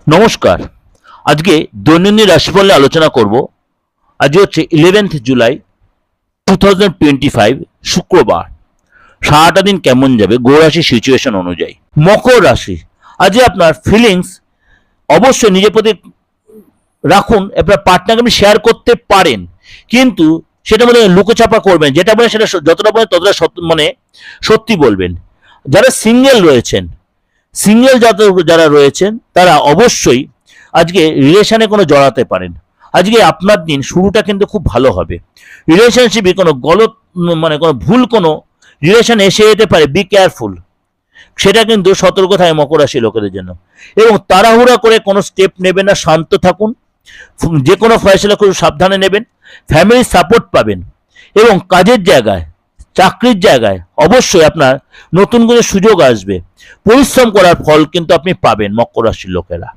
নমস্কার। আজকে দৈনন্দিন রাশিফল নিয়ে আলোচনা করব। আজকে হচ্ছে 11th জুলাই 2025, শুক্রবার। সারাটা দিন কেমন যাবে গ্রহ রাশির সিচুয়েশন অনুযায়ী। মকর রাশি, আজকে আপনার ফিলিংস অবশ্যই নিজের প্রতি রাখুন। আপনার পার্টনারকে আপনি শেয়ার করতে পারেন, কিন্তু সেটা মানে লুকোচাপা করবেন। যেটা বলে সেটা যতটা বলেন ততটা সত্যি বলবেন। যারা সিঙ্গেল যারা রয়েছেন তারা অবশ্যই আজকে রিলেশনে কোনো জড়াতে পারেন। আজকে আপনার দিন শুরুটা কিন্তু খুব ভালো হবে। রিলেশনশিপে কোনো মানে কোনো ভুল কোনো রিলেশন এসে যেতে পারে, বি কেয়ারফুল। সেটা কিন্তু সতর্ক থাকে মকর রাশি লোকেদের জন্য। এবং তাড়াহুড়া করে কোনো স্টেপ নেবেন না, শান্ত থাকুন। যে কোনো ফয়সলা খুব সাবধানে নেবেন। ফ্যামিলির সাপোর্ট পাবেন এবং কাজের জায়গায়, চাকরির জায়গায় অবশ্যই আপনার নতুন করে সুযোগ আসবে। পরিশ্রম করার ফল কিন্তু আপনি পাবেন মকর রাশির লোকেরা।